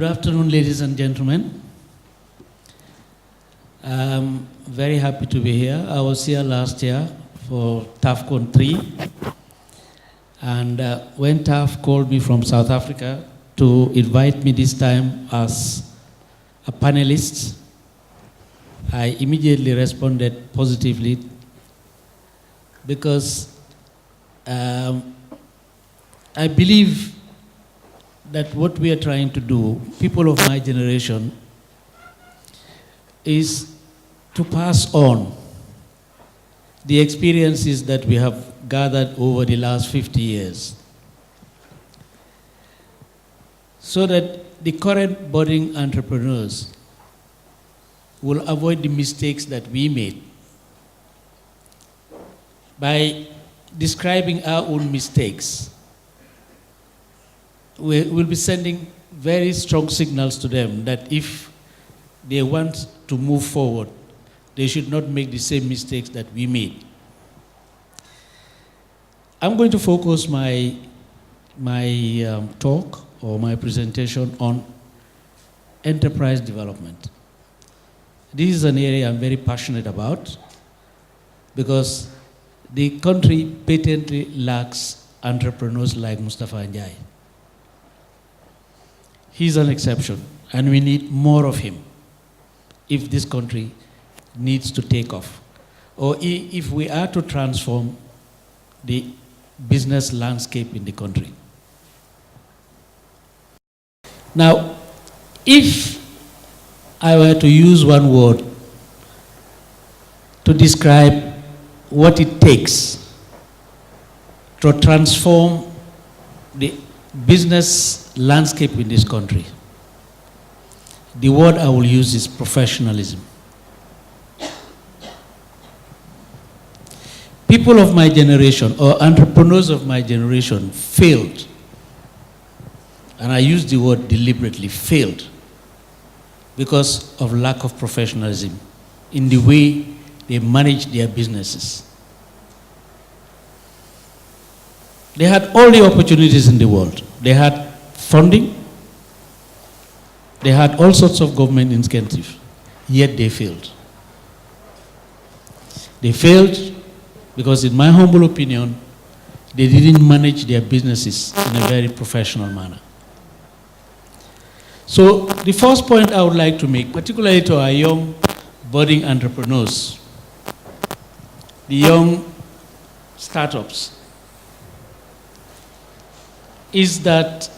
Good afternoon, ladies and gentlemen. I'm very happy to be here. I was here last year for TAFCON 3. And when TAF called me from South Africa to invite me this time as a panelist, I immediately responded positively because I believe that what we are trying to do, people of my generation, is to pass on the experiences that we have gathered over the last 50 years so that the current budding entrepreneurs will avoid the mistakes that we made by describing our own mistakes. We'll be sending very strong signals to them that if they want to move forward, they should not make the same mistakes that we made. I'm going to focus my talk or my presentation on enterprise development. This is an area I'm very passionate about because the country patently lacks entrepreneurs like Mustafa Njai. He's an exception, and we need more of him if this country needs to take off, or if we are to transform the business landscape in the country. Now, if I were to use one word to describe what it takes to transform the business landscape in this country, the word I will use is professionalism. People of my generation, or entrepreneurs of my generation, failed, and I use the word deliberately, failed, because of lack of professionalism in the way they manage their businesses. They had all the opportunities in the world. They had funding, they had all sorts of government incentives, yet they failed. They failed because, in my humble opinion, they didn't manage their businesses in a very professional manner. So the first point I would like to make, particularly to our young budding entrepreneurs, the young startups, is that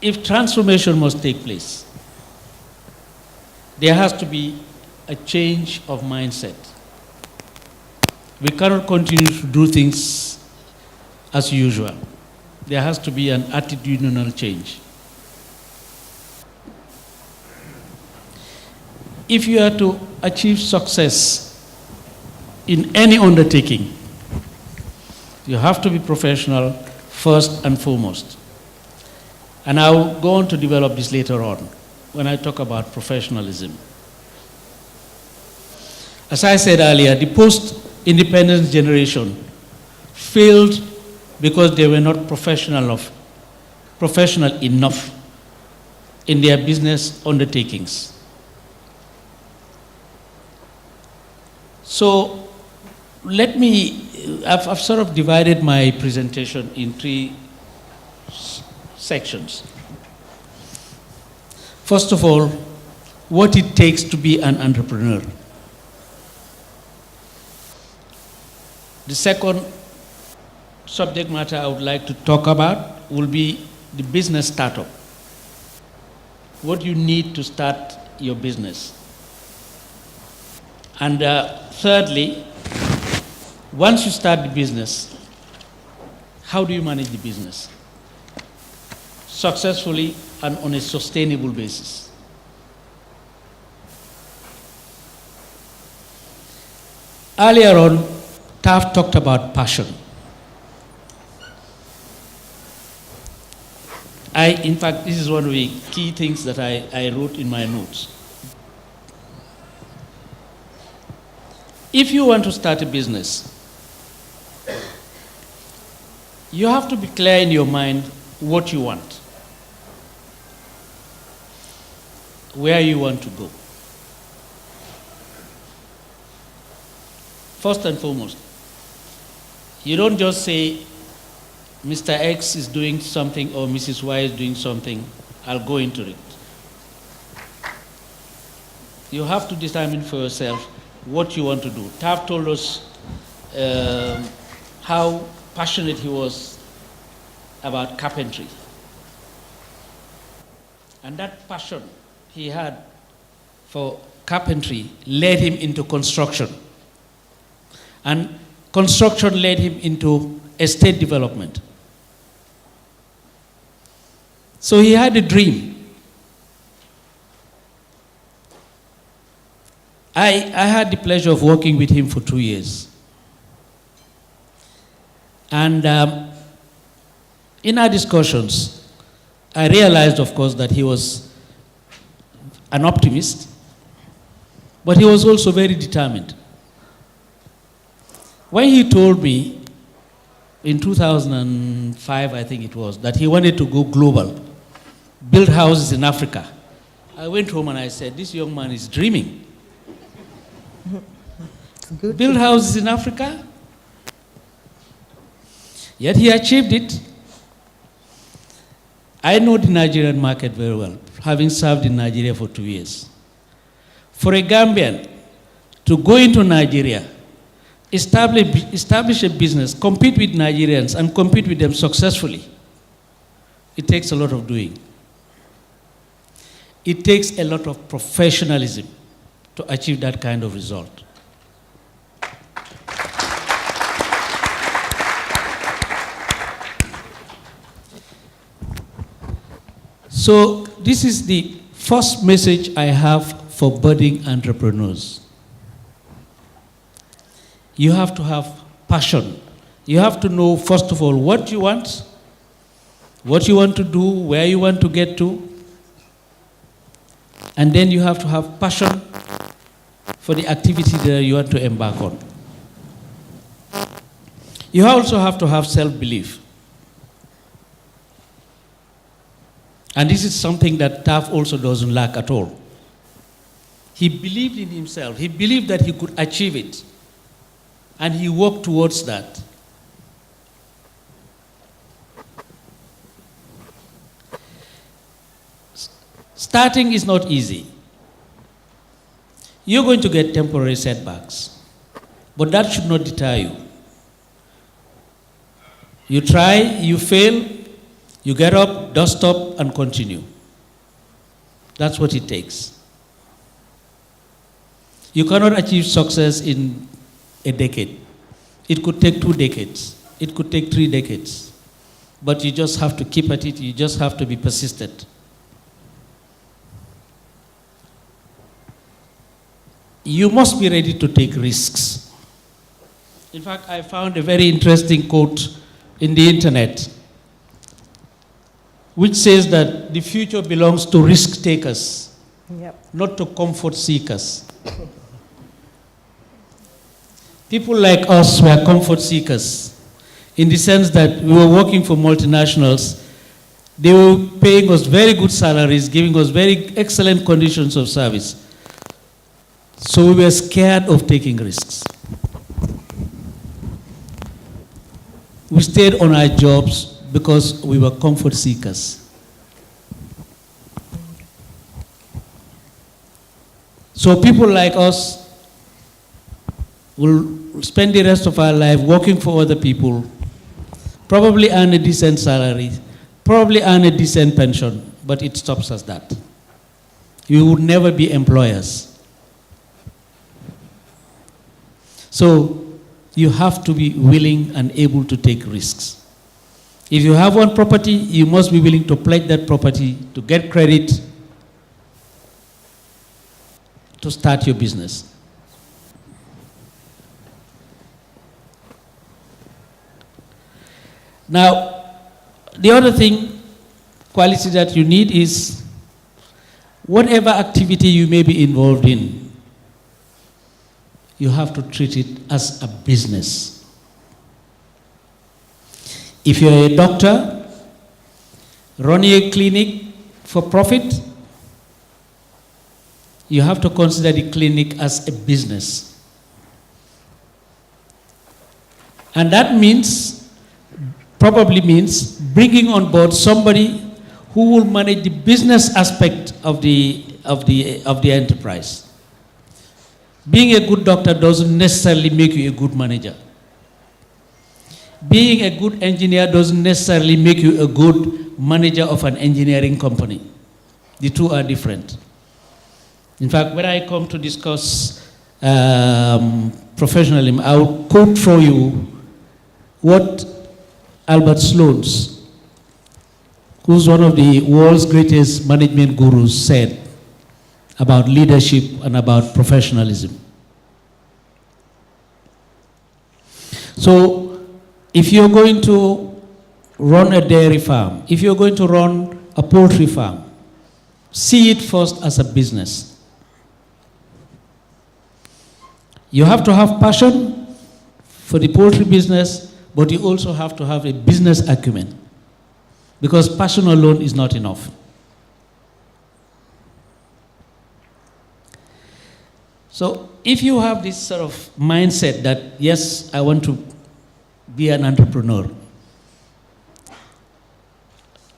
if transformation must take place, there has to be a change of mindset. We cannot continue to do things as usual. There has to be an attitudinal change. If you are to achieve success in any undertaking, you have to be professional first and foremost. And I'll go on to develop this later on when I talk about professionalism. As I said earlier, the post-independence generation failed because they were not professional enough in their business undertakings. So I've sort of divided my presentation in three sections. First of all, what it takes to be an entrepreneur. The second subject matter I would like to talk about will be the business startup. What you need to start your business. And thirdly, once you start the business, how do you manage the business successfully and on a sustainable basis? Earlier on, Taft talked about passion. In fact, this is one of the key things that I wrote in my notes. If you want to start a business, you have to be clear in your mind what you want, where you want to go. First and foremost, you don't just say, Mr. X is doing something or Mrs. Y is doing something, I'll go into it. You have to determine for yourself what you want to do. Tav told us how passionate he was about carpentry. And that passion he had for carpentry led him into construction. And construction led him into estate development. So he had a dream. I had the pleasure of working with him for 2 years. And in our discussions, I realized, of course, that he was an optimist, but he was also very determined. When he told me in 2005, I think it was, that he wanted to go global, build houses in Africa, I went home and I said, this young man is dreaming. Good. Build houses in Africa? Yet he achieved it. I know the Nigerian market very well, having served in Nigeria for 2 years. For a Gambian to go into Nigeria, establish a business, compete with Nigerians, and compete with them successfully, it takes a lot of doing. It takes a lot of professionalism to achieve that kind of result. So this is the first message I have for budding entrepreneurs. You have to have passion. You have to know, first of all, what you want to do, where you want to get to, and then you have to have passion for the activity that you want to embark on. You also have to have self-belief. And this is something that Taff also doesn't lack at all. He believed in himself. He believed that he could achieve it. And he worked towards that. Starting is not easy. You're going to get temporary setbacks, but that should not deter you. You try, you fail, you get up, dust up, and continue. That's what it takes. You cannot achieve success in a decade. It could take 2 decades. It could take 3 decades. But you just have to keep at it. You just have to be persistent. You must be ready to take risks. In fact, I found a very interesting quote in the internet, which says that the future belongs to risk takers, not to comfort seekers. People like us were comfort seekers in the sense that we were working for multinationals. They were paying us very good salaries, giving us very excellent conditions of service. So we were scared of taking risks. We stayed on our jobs because we were comfort seekers. So people like us will spend the rest of our life working for other people, probably earn a decent salary, probably earn a decent pension, but it stops us that. We would never be employers. So you have to be willing and able to take risks. If you have one property, you must be willing to pledge that property to get credit to start your business. Now, the other quality that you need is whatever activity you may be involved in, you have to treat it as a business. If you're a doctor, running a clinic for profit, you have to consider the clinic as a business. And that probably means bringing on board somebody who will manage the business aspect of the enterprise. Being a good doctor doesn't necessarily make you a good manager. Being a good engineer doesn't necessarily make you a good manager of an engineering company. The two are different. In fact, when I come to discuss professionalism, I'll quote for you what Albert Sloan, who's one of the world's greatest management gurus, said about leadership and about professionalism. So, if you're going to run a dairy farm, if you're going to run a poultry farm, see it first as a business. You have to have passion for the poultry business, but you also have to have a business acumen, because passion alone is not enough. So if you have this sort of mindset that, yes, I want to be an entrepreneur,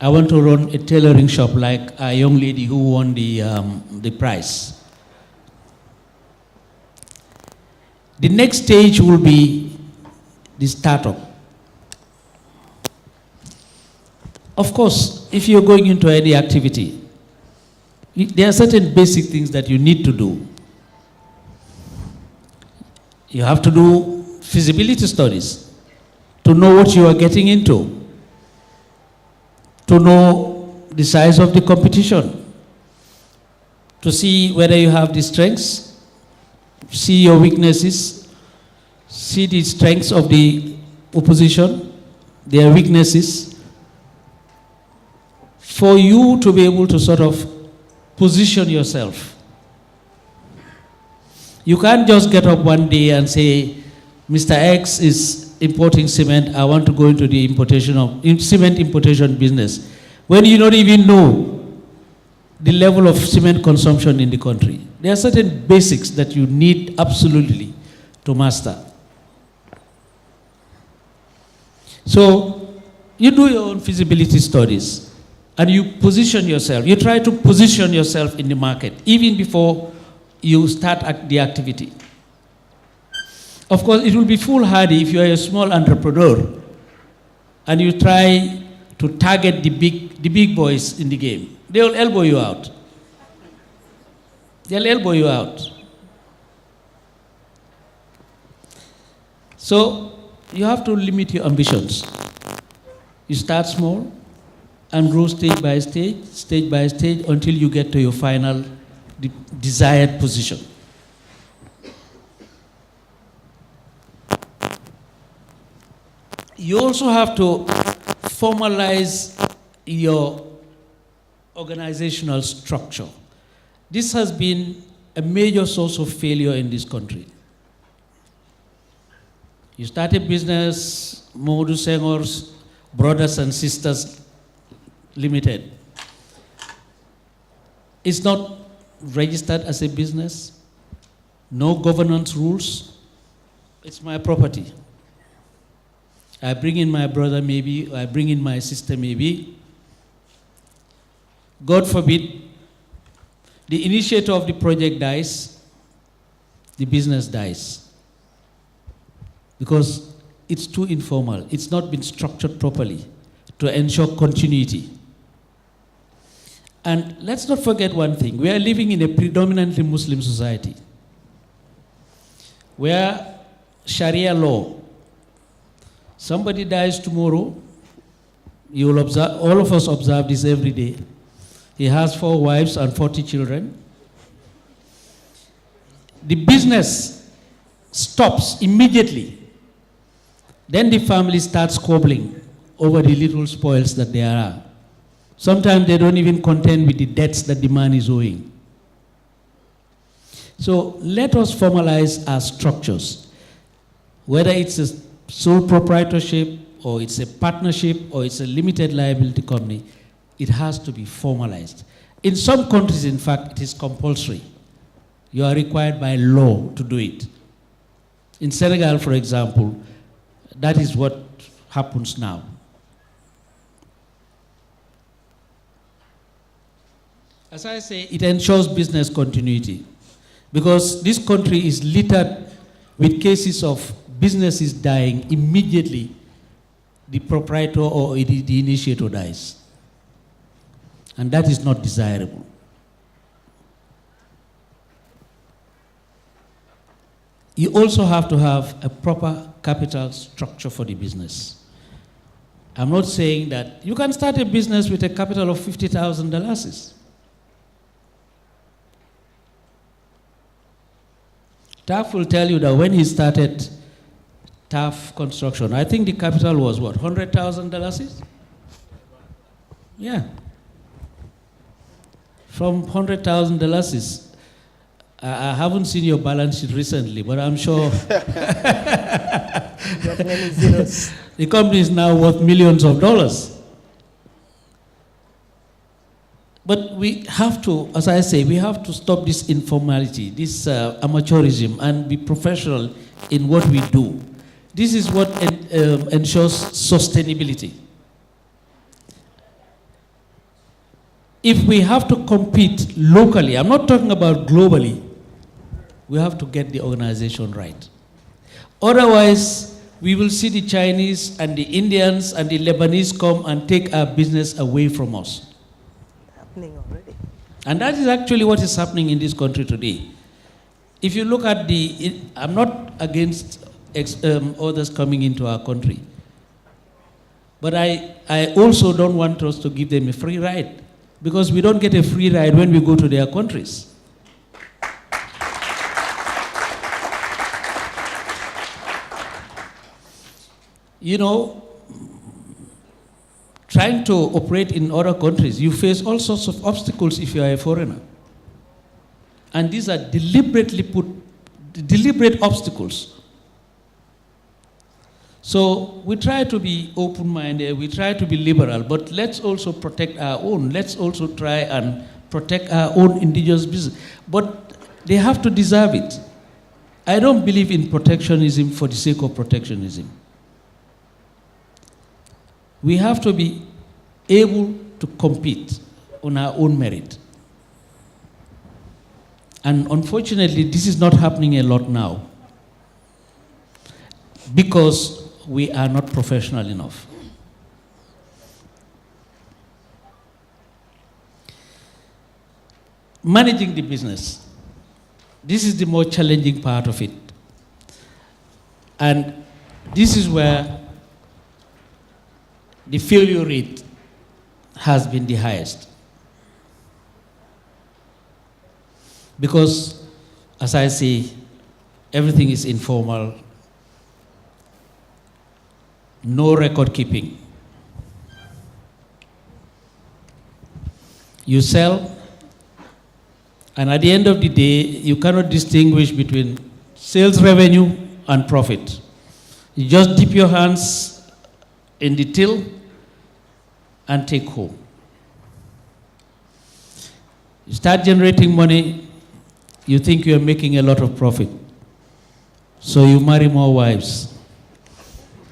I want to run a tailoring shop like a young lady who won the prize. The next stage will be the startup. Of course, if you're going into any activity, there are certain basic things that you need to do. You have to do feasibility studies to know what you are getting into, to know the size of the competition, to see whether you have the strengths, see your weaknesses, see the strengths of the opposition, their weaknesses, for you to be able to sort of position yourself. You can't just get up one day and say, Mr. X is importing cement, I want to go into the cement importation business, when you don't even know the level of cement consumption in the country. There are certain basics that you need absolutely to master. So you do your own feasibility studies and you position yourself. You try to position yourself in the market even before you start the activity. Of course, it will be foolhardy if you are a small entrepreneur and you try to target the big boys in the game. They will elbow you out. They'll elbow you out. So you have to limit your ambitions. You start small and grow stage by stage, until you get to your final desired position. You also have to formalize your organizational structure. This has been a major source of failure in this country. You start a business, Momodou Senghore's Brothers and Sisters Limited. It's not registered as a business, no governance rules. It's my property. I bring in my brother maybe, I bring in my sister maybe. God forbid, the initiator of the project dies, the business dies. Because it's too informal. It's not been structured properly to ensure continuity. And let's not forget one thing. We are living in a predominantly Muslim society where Sharia law, somebody dies tomorrow, you will observe, all of us observe this every day. He has 4 wives and 40 children. The business stops immediately. Then the family starts squabbling over the little spoils that there are. Sometimes they don't even contend with the debts that the man is owing. So let us formalize our structures. Whether it's a sole proprietorship, or it's a partnership, or it's a limited liability company, it has to be formalized. In some countries, in fact, it is compulsory. You are required by law to do it. In Senegal, for example, that is what happens now. As I say, it ensures business continuity because this country is littered with cases of businesses dying immediately the proprietor or the initiator dies. And that is not desirable. You also have to have a proper capital structure for the business. I'm not saying that you can start a business with a capital of $50,000. TAF will tell you that when he started TAF construction, I think the capital was what, $100,000? Yeah. From $100,000. I haven't seen your balance sheet recently, but I'm sure the company is now worth millions of dollars. But we have to, as I say, we have to stop this informality, this amateurism, and be professional in what we do. This is what ensures sustainability. If we have to compete locally, I'm not talking about globally, we have to get the organization right. Otherwise, we will see the Chinese and the Indians and the Lebanese come and take our business away from us. Already. And that is actually what is happening in this country today. If you look at I'm not against others coming into our country, but I also don't want us to give them a free ride, because we don't get a free ride when we go to their countries. You know, trying to operate in other countries, you face all sorts of obstacles if you are a foreigner. And these are deliberate obstacles. So we try to be open-minded, we try to be liberal, but let's also protect our own. Let's also try and protect our own indigenous business. But they have to deserve it. I don't believe in protectionism for the sake of protectionism. We have to be able to compete on our own merit. And unfortunately, this is not happening a lot now because we are not professional enough. Managing the business. This is the more challenging part of it. And this is where the failure rate has been the highest. Because, as I say, everything is informal, no record keeping. You sell, and at the end of the day, you cannot distinguish between sales revenue and profit. You just dip your hands in the till and take home. You start generating money, you think you are making a lot of profit. So you marry more wives.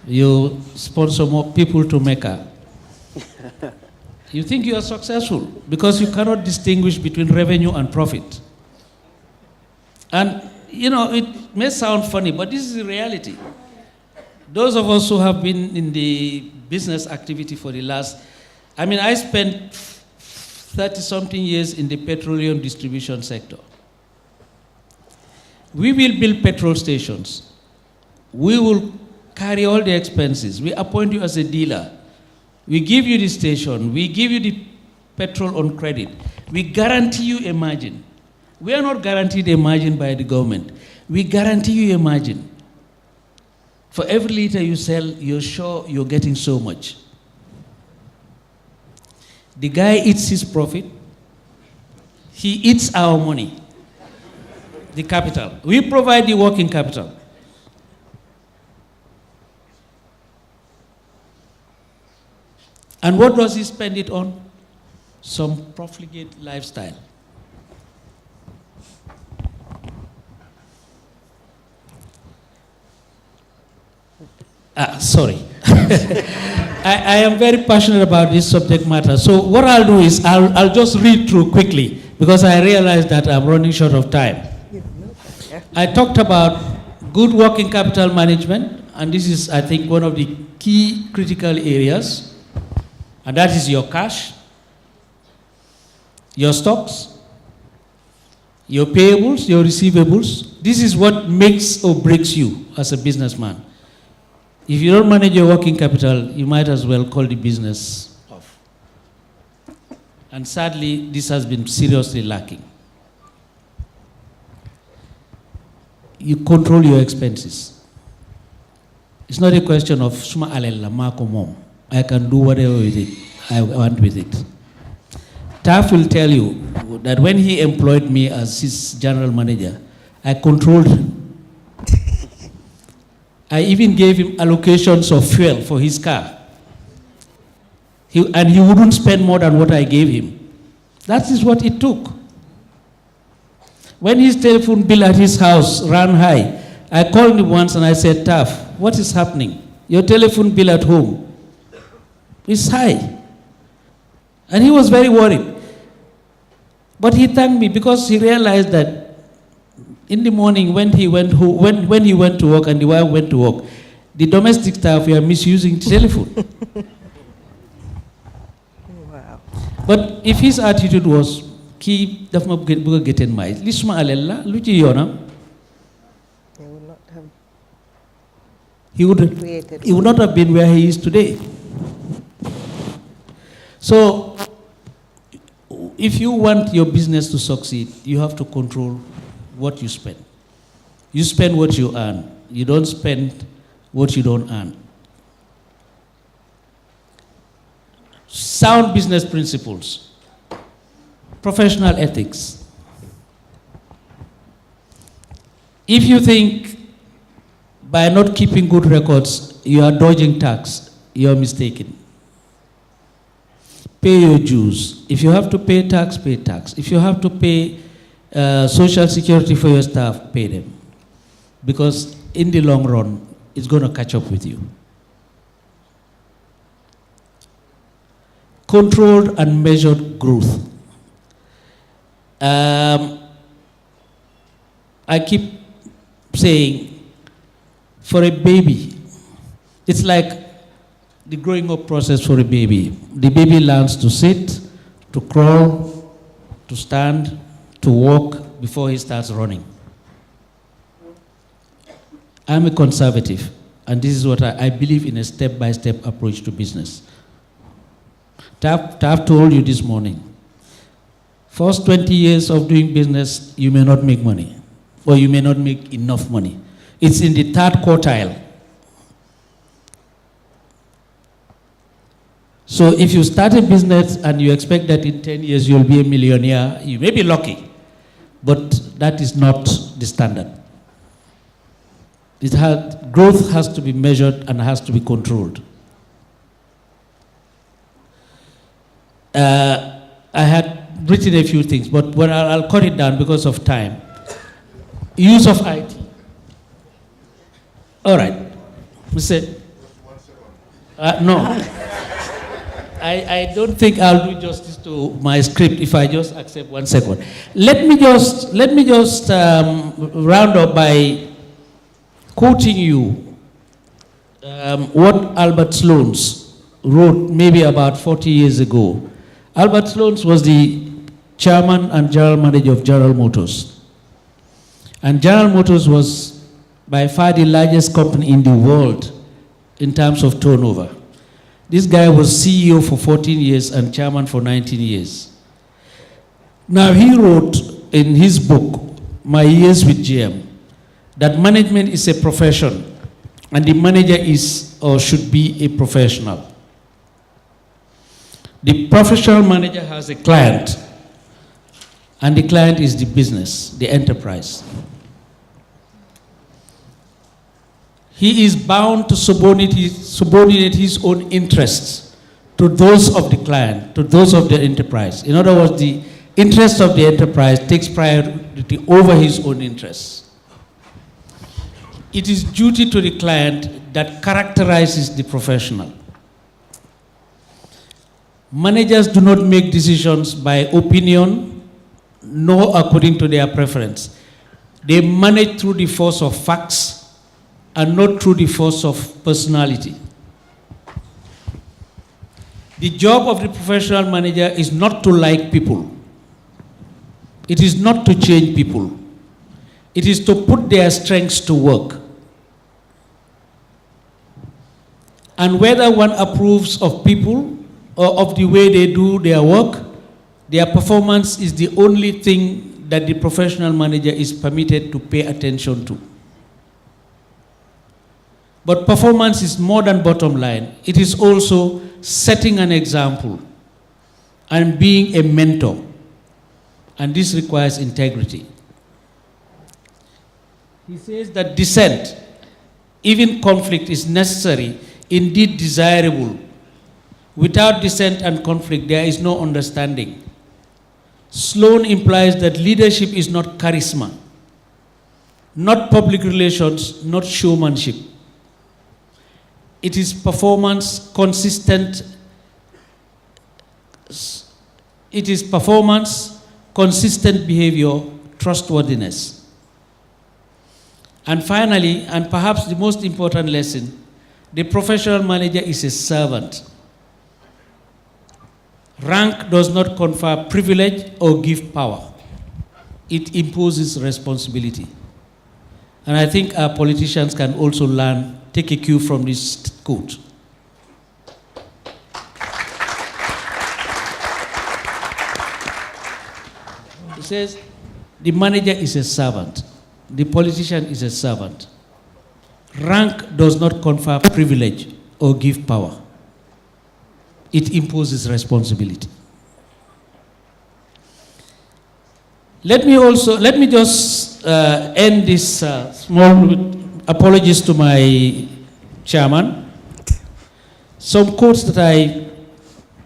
You sponsor more people to Mecca. You think you are successful because you cannot distinguish between revenue and profit. And, you know, it may sound funny, but this is the reality. Those of us who have been in the business activity for the last, I spent 30-something years in the petroleum distribution sector. We will build petrol stations. We will carry all the expenses. We appoint you as a dealer. We give you the station. We give you the petrol on credit. We guarantee you a margin. We are not guaranteed a margin by the government. We guarantee you a margin. For every liter you sell, you're sure you're getting so much. The guy eats his profit. He eats our money, the capital. We provide the working capital. And what does he spend it on? some profligate lifestyle. Sorry. I am very passionate about this subject matter. So what I'll do is I'll just read through quickly because I realize that I'm running short of time. I talked about good working capital management, and this is, I think, one of the key critical areas, and that is your cash, your stocks, your payables, your receivables. This is what makes or breaks you as a businessman. If you don't manage your working capital, you might as well call the business off. And sadly, this has been seriously lacking. You control your expenses. It's not a question of suma alella mako mom. I can do whatever with it I want with it. Taff will tell you that when he employed me as his general manager, I controlled him. I even gave him allocations of fuel for his car. And he wouldn't spend more than what I gave him. That is what it took. When his telephone bill at his house ran high, I called him once and I said, Taff, what is happening? Your telephone bill at home is high. And he was very worried. But he thanked me because he realized that in the morning when he went when he went to work and the wife went to work, the domestic staff were misusing the telephone. Wow. But if his attitude was, "Ki daf ma bëgg geten may, li suma alel la, lu ci yoonam," He would not have he would not have been where he is today. So, if you want your business to succeed, you have to control what you spend. You spend what you earn. You don't spend what you don't earn. Sound business principles, professional ethics. If you think by not keeping good records you are dodging tax, you are mistaken. Pay your dues. If you have to pay tax, pay tax. If you have to pay social security for your staff, pay them. Because in the long run, it's going to catch up with you. Controlled and measured growth. I keep saying, for a baby, it's like the growing up process for a baby. The baby learns to sit, to crawl, to stand, to walk before he starts running. I'm a conservative, and this is what I believe in, a step-by-step approach to business. Taff told you this morning, first 20 years of doing business, you may not make money, or you may not make enough money. It's in the third quartile. So if you start a business and you expect that in 10 years you'll be a millionaire, you may be lucky, but that is not the standard. Growth has to be measured and has to be controlled. I had written a few things, but I'll cut it down because of time. Use of IT. All right. Mr. No. I don't think I'll do justice to my script if I just accept 1 second. Let me just round up by quoting you what Albert Sloans wrote maybe about 40 years ago. Albert Sloans was the chairman and general manager of General Motors. And General Motors was by far the largest company in the world in terms of turnover. This guy was CEO for 14 years and chairman for 19 years. Now he wrote in his book, My Years with GM, that management is a profession and the manager is or should be a professional. The professional manager has a client and the client is the business, the enterprise. He is bound to subordinate his own interests to those of the client, to those of the enterprise. In other words, the interest of the enterprise takes priority over his own interests. It is duty to the client that characterizes the professional. Managers do not make decisions by opinion, nor according to their preference. They manage through the force of facts and not through the force of personality. The job of the professional manager is not to like people. It is not to change people. It is to put their strengths to work. And whether one approves of people or of the way they do their work, their performance is the only thing that the professional manager is permitted to pay attention to. But performance is more than bottom line. It is also setting an example and being a mentor. And this requires integrity. He says that dissent, even conflict, is necessary, indeed desirable. Without dissent and conflict, there is no understanding. Sloan implies that leadership is not charisma, not public relations, not showmanship. It is performance consistent. It is performance, consistent behavior, trustworthiness. And finally, and perhaps the most important lesson, the professional manager is a servant. Rank does not confer privilege or give power. It imposes responsibility. And I think our politicians can also learn, take a cue from this quote. He says, the manager is a servant. The politician is a servant. Rank does not confer privilege or give power. It imposes responsibility. Let me just end this small apologies to my chairman. Some quotes that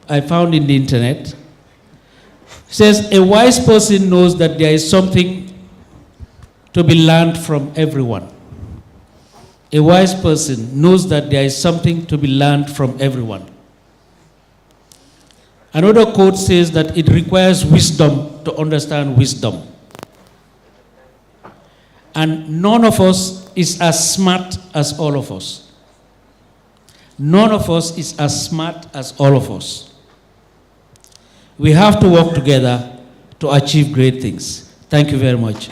I found in the internet. It says, a wise person knows that there is something to be learned from everyone. A wise person knows that there is something to be learned from everyone. Another quote says that it requires wisdom to understand wisdom. And none of us is as smart as all of us. None of us is as smart as all of us. We have to work together to achieve great things. Thank you very much.